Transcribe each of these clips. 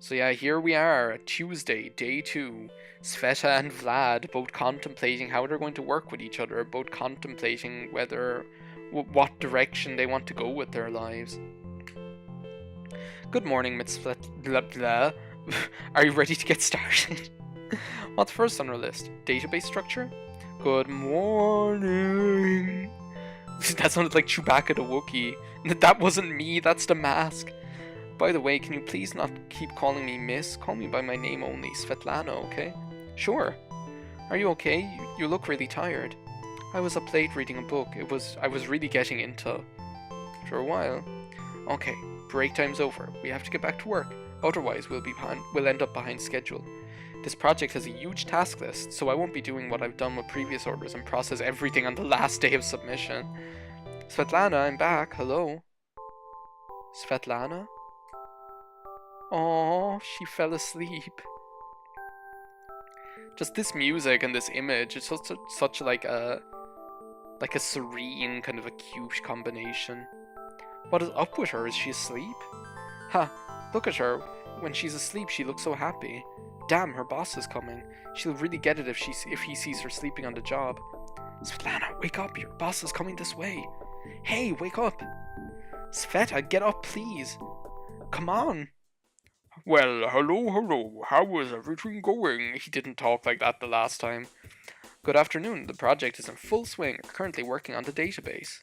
So yeah, here we are, Tuesday, day 2. Sveta and Vlad both contemplating how they're going to work with each other, both contemplating what direction they want to go with their lives. Good morning, Miss blah blah. Are you ready to get started? What's first on our list? Database structure? Good morning. That sounded like Chewbacca the Wookiee. That wasn't me, that's the mask. By the way, can you please not keep calling me Miss? Call me by my name only, Svetlana, okay? Sure. Are you okay? You look really tired. I was up late reading a book. I was really getting into for a while. Okay, break time's over. We have to get back to work. Otherwise, we'll end up behind schedule. This project has a huge task list, so I won't be doing what I've done with previous orders and process everything on the last day of submission. Svetlana, I'm back. Hello. Svetlana? Oh, she fell asleep. Just this music and this image, it's such like a serene, kind of a cute combination. What is up with her? Is she asleep? Ha, look at her. When she's asleep, she looks so happy. Damn, her boss is coming. She'll really get it if he sees her sleeping on the job. Svetlana, wake up. Your boss is coming this way. Hey, wake up. Sveta, get up, please. Come on. Well, hello. How is everything going? He didn't talk like that the last time. Good afternoon. The project is in full swing. We're currently working on the database.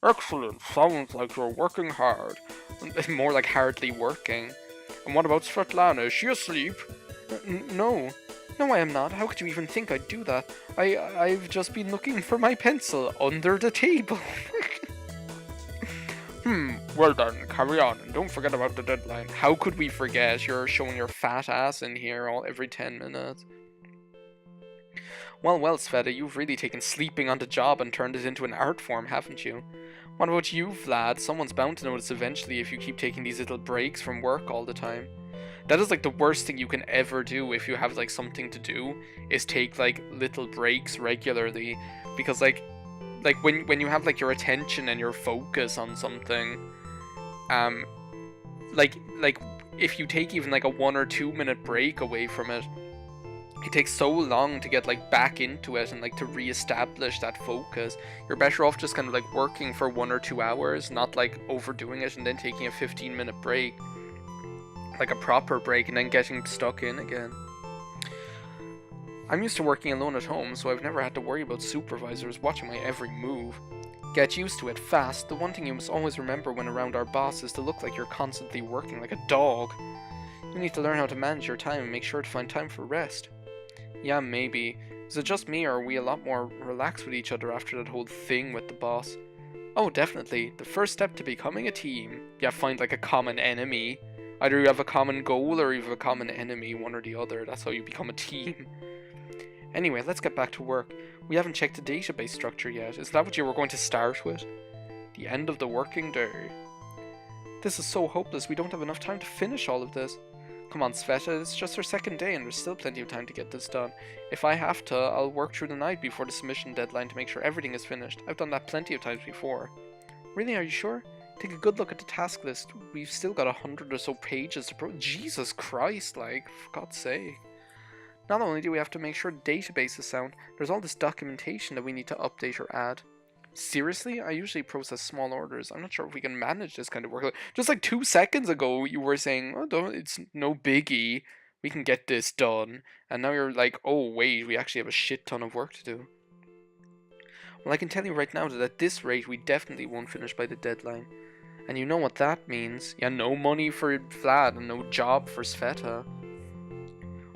Excellent. Sounds like you're working hard. More like hardly working. And what about Svetlana? Is she asleep? No. No, I am not. How could you even think I'd do that? I've just been looking for my pencil under the table. Well done. Carry on. And don't forget about the deadline. How could we forget? You're showing your fat ass in here every 10 minutes. Well, Sveta, you've really taken sleeping on the job and turned it into an art form, haven't you? What about you, Vlad? Someone's bound to notice eventually if you keep taking these little breaks from work all the time. That is like the worst thing you can ever do if you have like something to do, is take like little breaks regularly, because like when you have like your attention and your focus on something, like if you take even like a 1 or 2 minute break away from it, it takes so long to get like back into it and like to re-establish that focus. You're better off just kind of like working for 1 or 2 hours, not like overdoing it and then taking a 15-minute break, like a proper break, and then getting stuck in again. I'm used to working alone at home, so I've never had to worry about supervisors watching my every move. Get used to it fast. The one thing you must always remember when around our boss is to look like you're constantly working like a dog. You need to learn how to manage your time and make sure to find time for rest. Yeah, maybe. Is it just me, or are we a lot more relaxed with each other after that whole thing with the boss? Oh, definitely. The first step to becoming a team. Yeah, find like a common enemy. Either you have a common goal or you have a common enemy, one or the other. That's how you become a team. Anyway, let's get back to work. We haven't checked the database structure yet. Is that what you were going to start with? The end of the working day. This is so hopeless. We don't have enough time to finish all of this. Come on, Sveta, it's just our second day and there's still plenty of time to get this done. If I have to, I'll work through the night before the submission deadline to make sure everything is finished. I've done that plenty of times before. Really, are you sure? Take a good look at the task list. We've still got 100 or so pages to Jesus Christ, like, for God's sake. Not only do we have to make sure the database is sound, there's all this documentation that we need to update or add. Seriously? I usually process small orders. I'm not sure if we can manage this kind of work. Just like 2 seconds ago, you were saying, oh, it's no biggie. We can get this done. And now you're like, oh, wait, we actually have a shit ton of work to do. Well, I can tell you right now that at this rate, we definitely won't finish by the deadline. And you know what that means. Yeah, no money for Vlad and no job for Sveta.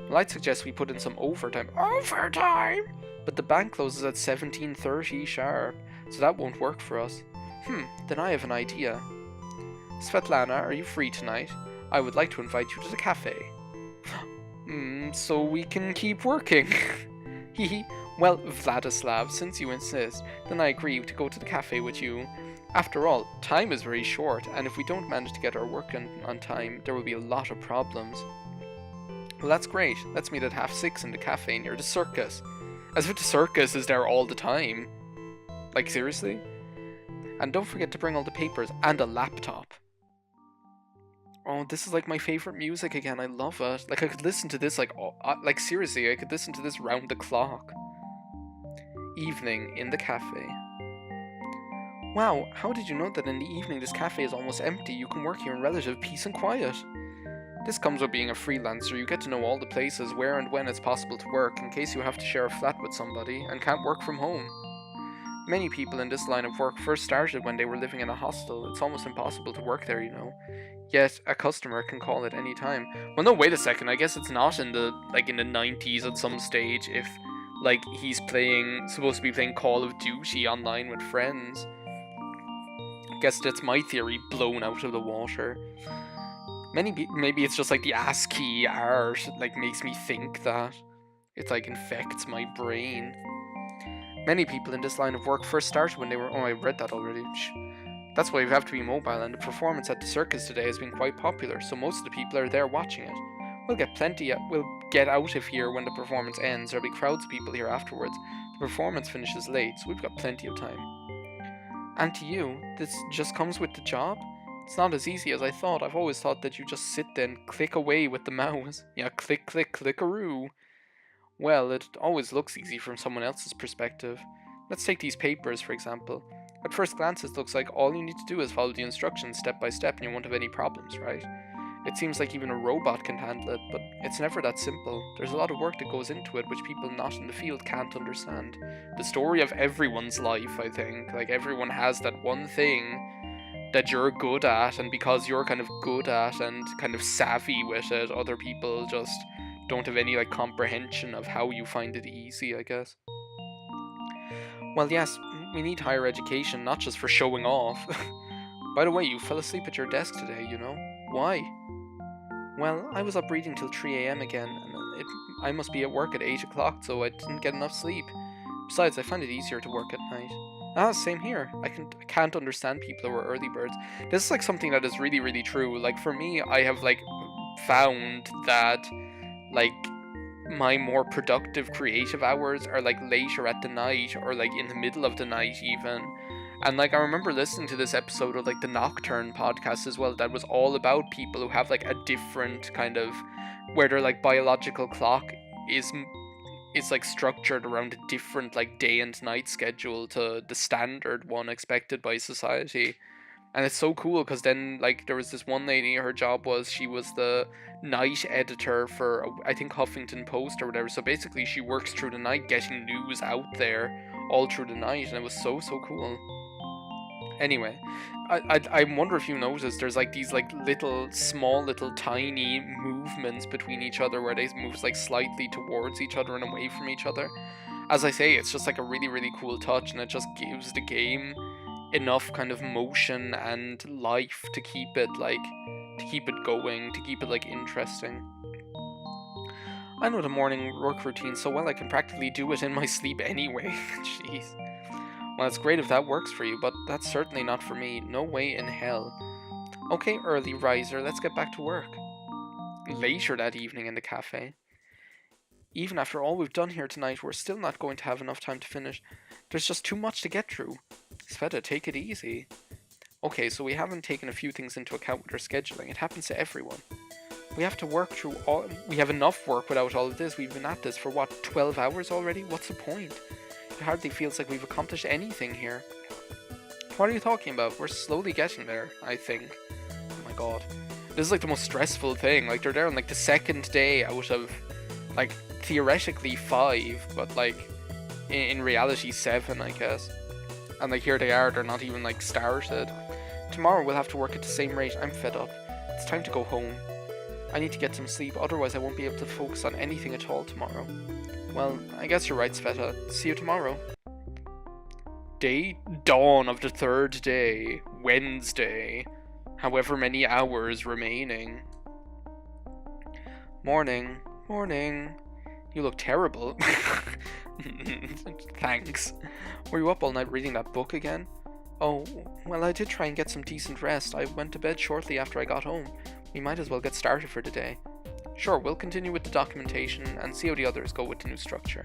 Well, I'd suggest we put in some overtime. Overtime? But the bank closes at 17:30 sharp, so that won't work for us. Then I have an idea. Svetlana, are you free tonight? I would like to invite you to the cafe. So we can keep working. Hehe. Well, Vladislav, since you insist, then I agree to go to the cafe with you. After all, time is very short, and if we don't manage to get our work on time, there will be a lot of problems. Well, that's great. Let's meet at 6:30 in the cafe near the circus. As if the circus is there all the time. Like, seriously? And don't forget to bring all the papers and a laptop. Oh, this is like my favorite music again. I love it. Like I could listen to this like seriously, I could listen to this round the clock. Evening in the cafe. Wow, how did you know that in the evening this cafe is almost empty? You can work here in relative peace and quiet. This comes with being a freelancer. You get to know all the places where and when it's possible to work in case you have to share a flat with somebody and can't work from home. Many people in this line of work first started when they were living in a hostel. It's almost impossible to work there, you know. Yet a customer can call at any time. Well, no, wait a second. I guess it's not in the 90s at some stage if like he's supposed to be playing Call of Duty online with friends. Guess that's my theory blown out of the water. Maybe it's just like the ASCII art like makes me think that it like infects my brain. Many people in this line of work first started when they were... Oh, I read that already. That's why you have to be mobile, and the performance at the circus today has been quite popular, so most of the people are there watching it. We'll get out of here when the performance ends. There'll be crowds of people here afterwards. The performance finishes late, so we've got plenty of time. And to you, this just comes with the job? It's not as easy as I thought. I've always thought that you just sit there and click away with the mouse. Yeah, click, click, clickaroo. Well, it always looks easy from someone else's perspective. Let's take these papers, for example. At first glance, it looks like all you need to do is follow the instructions step by step and you won't have any problems, right? It seems like even a robot can handle it, but it's never that simple. There's a lot of work that goes into it which people not in the field can't understand. The story of everyone's life, I think. Like, everyone has that one thing that you're good at, and because you're kind of good at and kind of savvy with it, other people just don't have any like comprehension of how you find it easy, I guess. Well, yes, we need higher education, not just for showing off. By the way, you fell asleep at your desk today, you know? Why? Well, I was up reading till 3 a.m. again, and I must be at work at 8 o'clock, so I didn't get enough sleep. Besides, I find it easier to work at night. Ah, same here. I can't understand people who are early birds. This is like something that is really, really true. Like, for me, I have like found that like my more productive creative hours are like later at the night or like in the middle of the night even. And like I remember listening to this episode of like the Nocturne podcast as well that was all about people who have like a different kind of where their like biological clock is like structured around a different like day and night schedule to the standard one expected by society. And it's so cool because then like there was this one lady, her job was she was the night editor for I think Huffington Post or whatever, so basically she works through the night getting news out there all through the night, and it was so cool. Anyway, I wonder if you noticed there's like these like small little tiny movements between each other where they move like slightly towards each other and away from each other. As I say, it's just like a really, really cool touch, and it just gives the game enough kind of motion and life to keep it going, to keep it like interesting. I know the morning work routine so well I can practically do it in my sleep anyway. Jeez. Well, it's great if that works for you, but that's certainly not for me. No way in hell. Okay, early riser, let's get back to work. Later that evening in the cafe. Even after all we've done here tonight, we're still not going to have enough time to finish. There's just too much to get through. Sveta, take it easy. Okay, so we haven't taken a few things into account with our scheduling. It happens to everyone. We have to work through we have enough work without all of this. We've been at this for what, 12 hours already? What's the point? It hardly feels like we've accomplished anything here. What are you talking about? We're slowly getting there, I think. Oh my god. This is like the most stressful thing. Like, they're there on like the second day out of like theoretically 5, but like in reality 7, I guess. And like here they are, they're not even like started. Tomorrow we'll have to work at the same rate. I'm fed up. It's time to go home. I need to get some sleep, otherwise I won't be able to focus on anything at all tomorrow. Well, I guess you're right, Sveta. See you tomorrow. Dawn of the 3rd day. Wednesday. However many hours remaining. Morning. Morning. You look terrible. Thanks. Were you up all night reading that book again? Oh, well, I did try and get some decent rest. I went to bed shortly after I got home. We might as well get started for today. Sure, we'll continue with the documentation and see how the others go with the new structure.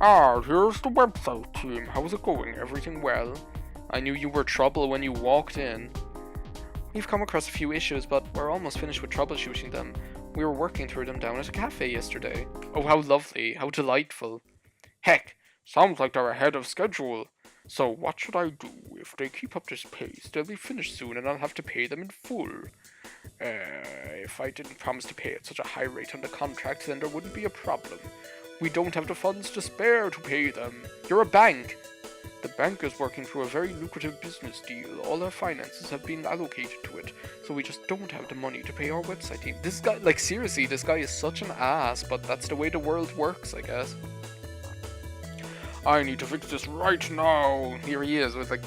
Ah, here's the website team. How's it going? Everything well? I knew you were trouble when you walked in. We've come across a few issues, but we're almost finished with troubleshooting them. We were working through them down at a cafe yesterday. Oh, how lovely, how delightful. Heck, sounds like they're ahead of schedule. So what should I do? If they keep up this pace, they'll be finished soon and I'll have to pay them in full. If I didn't promise to pay at such a high rate on the contract, then there wouldn't be a problem. We don't have the funds to spare to pay them. You're a bank. The bank is working through a very lucrative business deal. All our finances have been allocated to it, so we just don't have the money to pay our website team. This guy, like seriously, this guy is such an ass, but that's the way the world works, I guess. I need to fix this right now. Here he is with a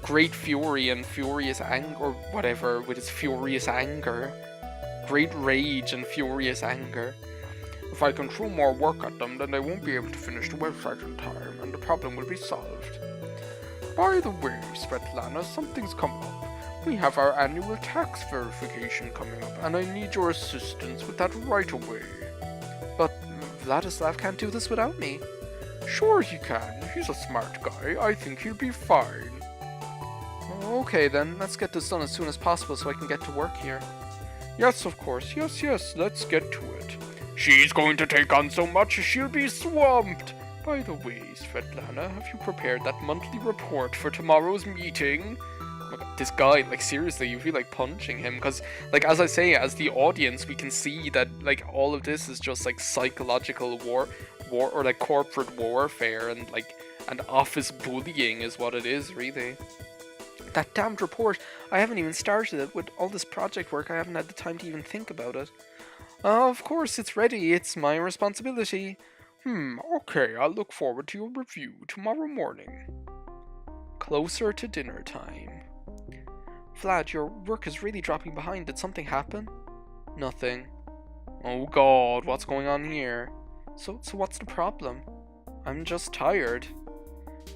great fury and furious anger, or whatever, with his furious anger. Great rage and furious anger. If I can throw more work at them, then they won't be able to finish the website in time, and the problem will be solved. By the way, Svetlana, something's come up. We have our annual tax verification coming up, and I need your assistance with that right away. But Vladislav can't do this without me. Sure he can. He's a smart guy. I think he'll be fine. Okay then, let's get this done as soon as possible so I can get to work here. Yes, of course. Yes, let's get to it. She's going to take on so much she'll be swamped. By the way, Svetlana, have you prepared that monthly report for tomorrow's meeting? Look, this guy, like seriously, you feel like punching him because, like, as I say, as the audience, we can see that like all of this is just like psychological war or like corporate warfare and office bullying is what it is, really. That damned report, I haven't even started it. With all this project work, I haven't had the time to even think about it. Of course, it's ready. It's my responsibility. Okay, I'll look forward to your review tomorrow morning. Closer to dinner time. Vlad, your work is really dropping behind. Did something happen? Nothing. Oh god, what's going on here? So what's the problem? I'm just tired.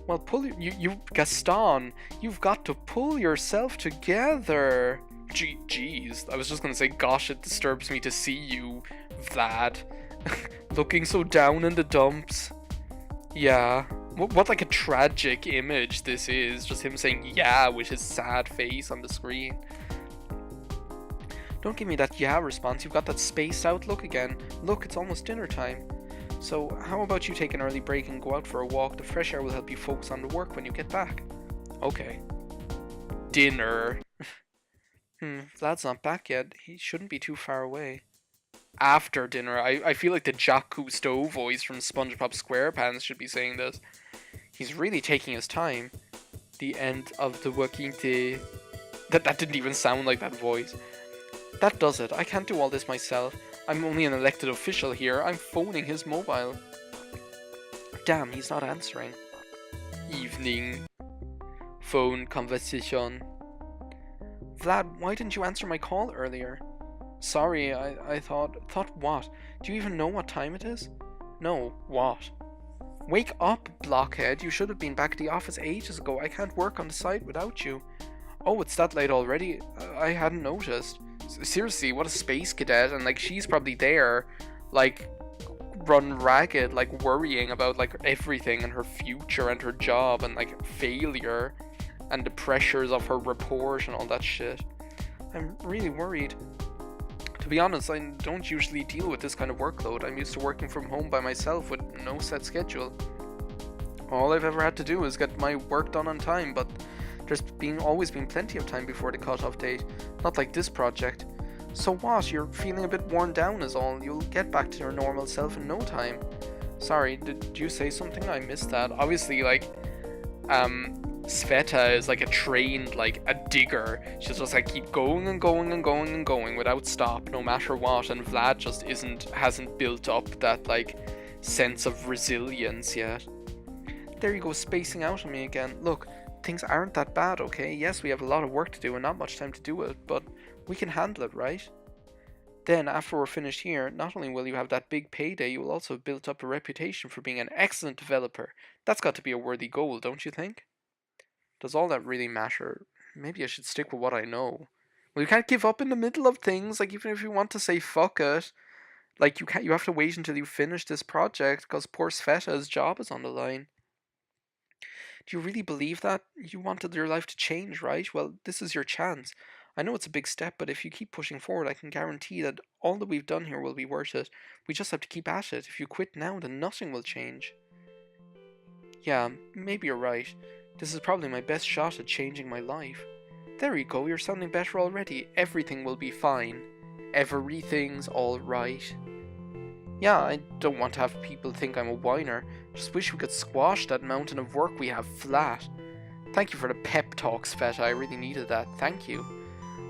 Well, you Gaston, you've got to pull yourself together. Jeez, I was just gonna say, gosh, it disturbs me to see you, Vlad, looking so down in the dumps. Yeah, what like a tragic image this is, just him saying yeah with his sad face on the screen. Don't give me that yeah response, you've got that spaced out look again. Look, it's almost dinner time. So how about you take an early break and go out for a walk? The fresh air will help you focus on the work when you get back. Okay. Dinner. Vlad's not back yet. He shouldn't be too far away. After dinner. I feel like the Jacques Cousteau voice from SpongeBob SquarePants should be saying this. He's really taking his time. The end of the working day. That didn't even sound like that voice. That does it. I can't do all this myself. I'm only an elected official here. I'm phoning his mobile. Damn, he's not answering. Evening. Phone conversation. Vlad, why didn't you answer my call earlier? Sorry, I thought what? Do you even know what time it is? No, what? Wake up, blockhead. You should have been back at the office ages ago. I can't work on the site without you. Oh, it's that late already? I hadn't noticed. Seriously, what a space cadet, and like she's probably there, like run ragged, like worrying about like everything and her future and her job and like failure and the pressures of her report and all that shit. I'm really worried. To be honest, I don't usually deal with this kind of workload. I'm used to working from home by myself with no set schedule. All I've ever had to do is get my work done on time, but there's always been plenty of time before the cutoff date. Not like this project. So what? You're feeling a bit worn down is all. You'll get back to your normal self in no time. Sorry, did you say something? I missed that. Obviously, like, Sveta is like a trained, like, a digger. She's just like keep going and going and going and going without stop, no matter what. And Vlad just hasn't built up that, like, sense of resilience yet. There you go, spacing out on me again. Look, things aren't that bad, okay? Yes, we have a lot of work to do and not much time to do it, but we can handle it, right? Then, after we're finished here, not only will you have that big payday, you will also have built up a reputation for being an excellent developer. That's got to be a worthy goal, don't you think? Does all that really matter? Maybe I should stick with what I know. Well, you can't give up in the middle of things, like even if you want to say fuck it. Like, you have to wait until you finish this project, because poor Sveta's job is on the line. Do you really believe that? You wanted your life to change, right? Well, this is your chance. I know it's a big step, but if you keep pushing forward, I can guarantee that all that we've done here will be worth it. We just have to keep at it. If you quit now, then nothing will change. Yeah, maybe you're right. This is probably my best shot at changing my life. There you go, you're sounding better already. Everything will be fine. Everything's alright. Yeah, I don't want to have people think I'm a whiner. Just wish we could squash that mountain of work we have flat. Thank you for the pep talk, Sveta. I really needed that. Thank you.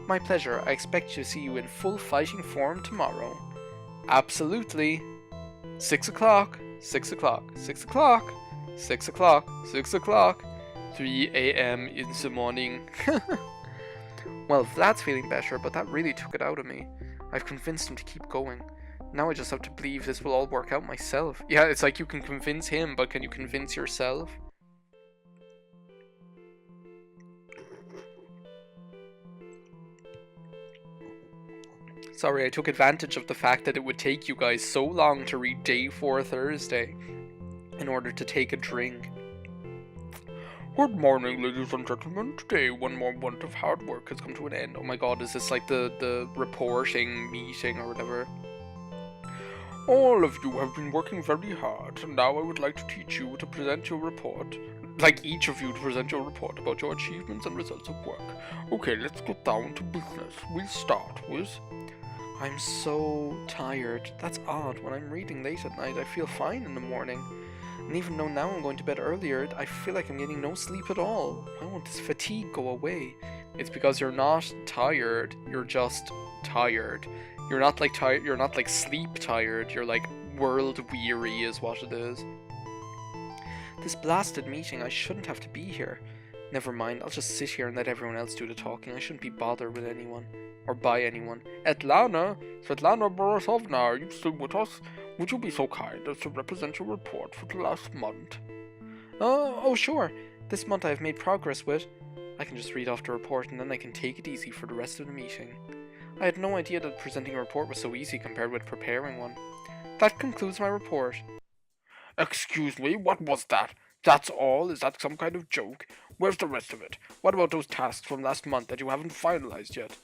My pleasure. I expect to see you in full fighting form tomorrow. Absolutely. 6 o'clock. 6 o'clock. 6 o'clock. 6 o'clock. 6 o'clock. 3 a.m. in the morning. Well, Vlad's feeling better, but that really took it out of me. I've convinced him to keep going. Now I just have to believe this will all work out myself. Yeah, it's like you can convince him, but can you convince yourself? Sorry, I took advantage of the fact that it would take you guys so long to read Day 4 Thursday in order to take a drink. Good morning, ladies and gentlemen. Today, one more month of hard work has come to an end. Oh my god, is this like the reporting meeting or whatever? All of you have been working very hard, and now I would like to teach you to present your report. Like each of you to present your report about your achievements and results of work. Okay, let's get down to business. We'll start with... I'm so tired. That's odd. When I'm reading late at night, I feel fine in the morning. And even though now I'm going to bed earlier, I feel like I'm getting no sleep at all. Why won't this fatigue go away? It's because you're not tired. You're just tired. You're not like tired. You're not like sleep tired. You're like world weary is what it is. This blasted meeting. I shouldn't have to be here. Never mind. I'll just sit here and let everyone else do the talking. I shouldn't be bothered with anyone. Or by anyone. Svetlana Borisovna, are you still with us? Would you be so kind as to represent your report for the last month? Oh, sure. This month I have made progress with... I can just read off the report and then I can take it easy for the rest of the meeting. I had no idea that presenting a report was so easy compared with preparing one. That concludes my report. Excuse me, what was that? That's all? Is that some kind of joke? Where's the rest of it? What about those tasks from last month that you haven't finalized yet?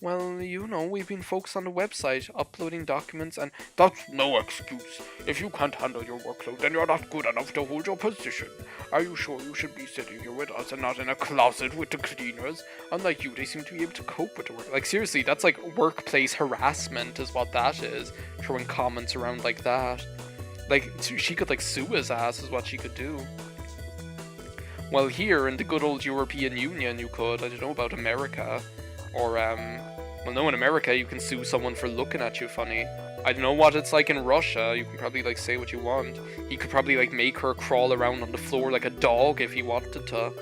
Well, you know, we've been focused on the website, uploading documents and... That's no excuse. If you can't handle your workload, then you're not good enough to hold your position. Are you sure you should be sitting here with us and not in a closet with the cleaners? Unlike you, they seem to be able to cope with the work. Like, seriously, that's like workplace harassment is what that is. Throwing comments around like that. Like, she could, like, sue his ass is what she could do. Well, here in the good old European Union, you could. I don't know about America. Or, well, no, in America, you can sue someone for looking at you funny. I don't know what it's like in Russia. You can probably, like, say what you want. He could probably, like, make her crawl around on the floor like a dog if he wanted to.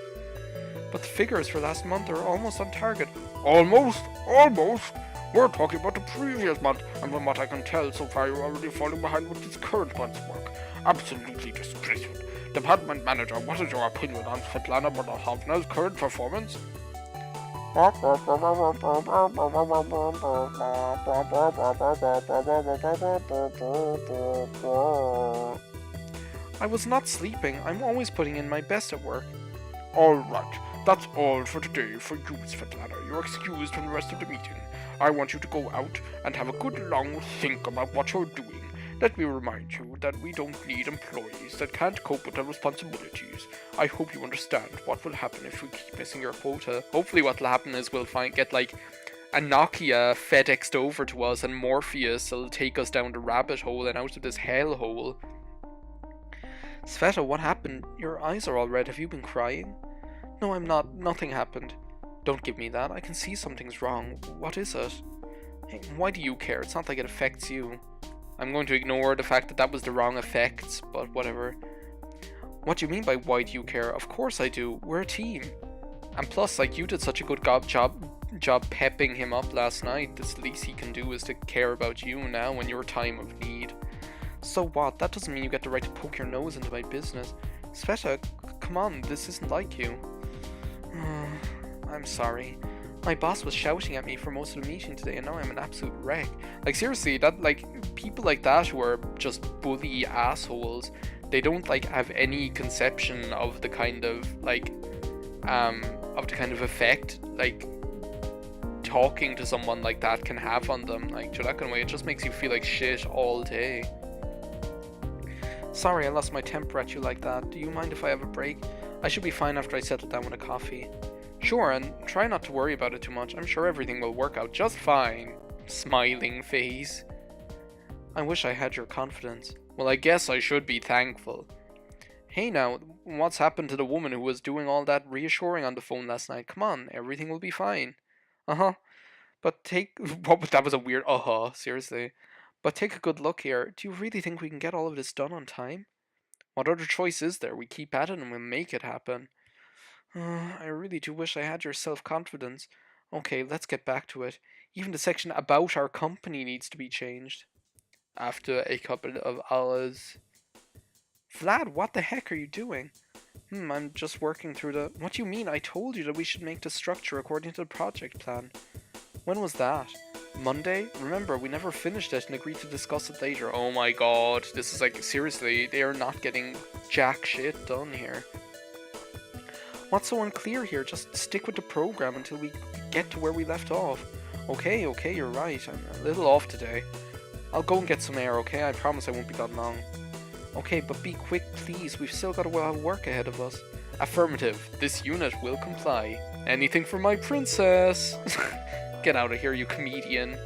But the figures for last month are almost on target. Almost? Almost? We're talking about the previous month, and from what I can tell, so far you're already falling behind with this current month's work. Absolutely disgraceful. Department Manager, what is your opinion on Svetlana Borisovna's current performance? I was not sleeping. I'm always putting in my best at work. Alright, that's all for today for you, Svetlana. You're excused from the rest of the meeting. I want you to go out and have a good long think about what you're doing. Let me remind you that we don't need employees that can't cope with their responsibilities. I hope you understand what will happen if we keep missing your quota. Hopefully what will happen is we'll get like a Nokia FedExed over to us and Morpheus will take us down the rabbit hole and out of this hellhole. Sveta, what happened? Your eyes are all red. Have you been crying? No, I'm not. Nothing happened. Don't give me that. I can see something's wrong. What is it? Hey, why do you care? It's not like it affects you. I'm going to ignore the fact that that was the wrong effects, but whatever. What do you mean by why do you care? Of course I do. We're a team. And plus, like, you did such a good job pepping him up last night. The least he can do is to care about you now in your time of need. So what? That doesn't mean you get the right to poke your nose into my business. Sveta, come on, this isn't like you. I'm sorry. My boss was shouting at me for most of the meeting today and now I'm an absolute wreck. Like seriously, that like people like that who are just bully assholes, they don't like have any conception of the kind of like effect like talking to someone like that can have on them. Like, to that kind of way, it just makes you feel like shit all day. Sorry, I lost my temper at you like that. Do you mind if I have a break? I should be fine after I settle down with a coffee. Sure, and try not to worry about it too much. I'm sure everything will work out just fine. Smiling face. I wish I had your confidence. Well, I guess I should be thankful. Hey now, what's happened to the woman who was doing all that reassuring on the phone last night? Come on, everything will be fine. Uh-huh. But that was a weird seriously. But take a good look here. Do you really think we can get all of this done on time? What other choice is there? We keep at it and we'll make it happen. I really do wish I had your self-confidence. Okay, let's get back to it. Even the section about our company needs to be changed. After a couple of hours. Vlad, what the heck are you doing? I'm just working through the... What do you mean? I told you that we should make the structure according to the project plan. When was that? Monday? Remember, we never finished it and agreed to discuss it later. Oh my god, this is like, seriously, they are not getting jack shit done here. What's so unclear here? Just stick with the program until we get to where we left off. Okay, you're right. I'm a little off today. I'll go and get some air, okay? I promise I won't be gone long. Okay, but be quick, please. We've still got a lot of work ahead of us. Affirmative. This unit will comply. Anything for my princess. Get out of here, you comedian.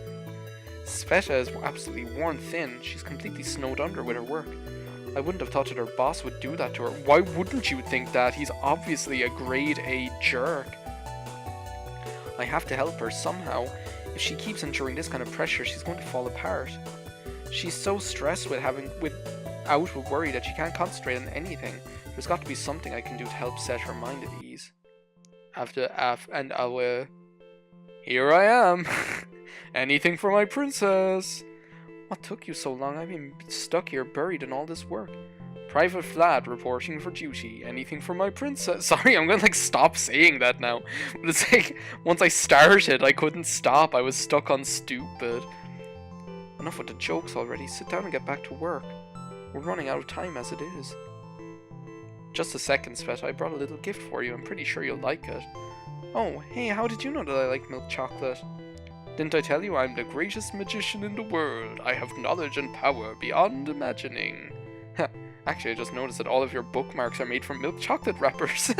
Sveta is absolutely worn thin. She's completely snowed under with her work. I wouldn't have thought that her boss would do that to her. Why wouldn't you think that? He's obviously a grade A jerk. I have to help her somehow. If she keeps enduring this kind of pressure, she's going to fall apart. She's so stressed out with worry that she can't concentrate on anything. There's got to be something I can do to help set her mind at ease. After an hour... Here I am! Anything for my princess! What took you so long? I've been stuck here buried in all this work. Private Vlad reporting for duty. Anything for my princess? Sorry, I'm gonna stop saying that now. But it's like, once I started, I couldn't stop. I was stuck on stupid. Enough with the jokes already. Sit down and get back to work. We're running out of time as it is. Just a second, Sveta. I brought a little gift for you. I'm pretty sure you'll like it. Oh, hey, how did you know that I like milk chocolate? Didn't I tell you I'm the greatest magician in the world? I have knowledge and power beyond imagining. Actually, I just noticed that all of your bookmarks are made from milk chocolate wrappers.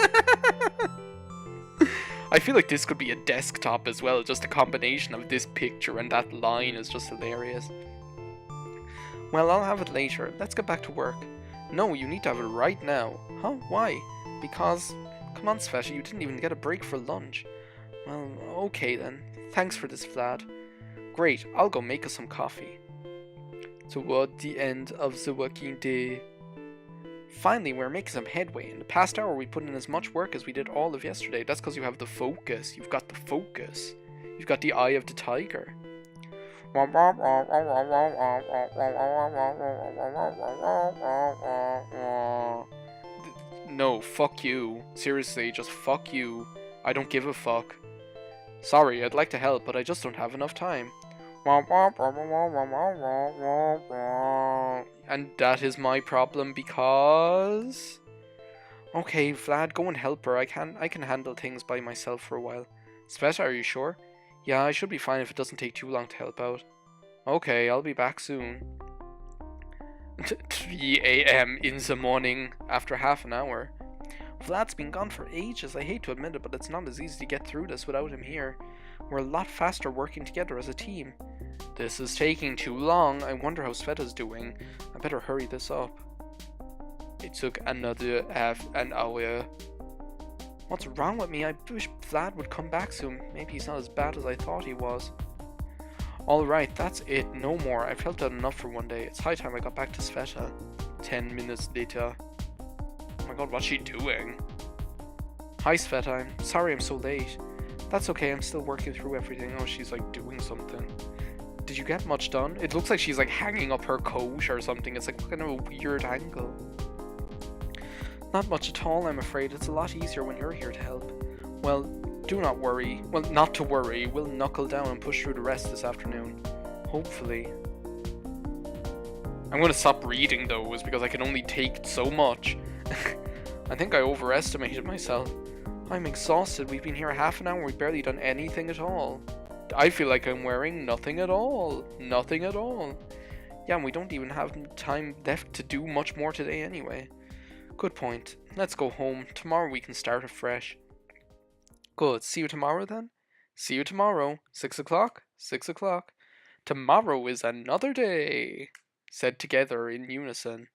I feel like this could be a desktop as well. Just a combination of this picture and that line is just hilarious. Well, I'll have it later. Let's get back to work. No, you need to have it right now. Huh? Why? Because... Come on, Sveta, you didn't even get a break for lunch. Well, okay then. Thanks for this, Vlad. Great, I'll go make us some coffee. Toward the end of the working day. Finally, we're making some headway. In the past hour, we put in as much work as we did all of yesterday. That's because you have the focus. You've got the focus. You've got the eye of the tiger. No, fuck you. Seriously, just fuck you. I don't give a fuck. Sorry, I'd like to help, but I just don't have enough time. And that is my problem because... Okay, Vlad, go and help her. I can handle things by myself for a while. Sveta, are you sure? Yeah, I should be fine if it doesn't take too long to help out. Okay, I'll be back soon. 3 a.m. in the morning, after half an hour. Vlad's been gone for ages. I hate to admit it, but it's not as easy to get through this without him here. We're a lot faster working together as a team. This is taking too long. I wonder how Sveta's doing. I better hurry this up. It took another half an hour. What's wrong with me? I wish Vlad would come back soon. Maybe he's not as bad as I thought he was. Alright, that's it. No more. I've helped out enough for one day. It's high time I got back to Sveta. 10 minutes later. Oh my god, what's she doing? Hi Sveta, I'm sorry I'm so late. That's okay, I'm still working through everything. Oh, she's doing something. Did you get much done? It looks like she's hanging up her coat or something. It's kind of a weird angle. Not much at all, I'm afraid. It's a lot easier when you're here to help. Well, do not worry. Well, not to worry. We'll knuckle down and push through the rest this afternoon. Hopefully. I'm gonna stop reading those because I can only take so much. I think I overestimated myself. I'm exhausted. We've been here half an hour. We've barely done anything at all. I feel like I'm wearing nothing at all. Nothing at all. Yeah, and we don't even have time left to do much more today anyway. Good point. Let's go home. Tomorrow we can start afresh. Good. See you tomorrow then? See you tomorrow. 6 o'clock? 6 o'clock. Tomorrow is another day. Said together in unison.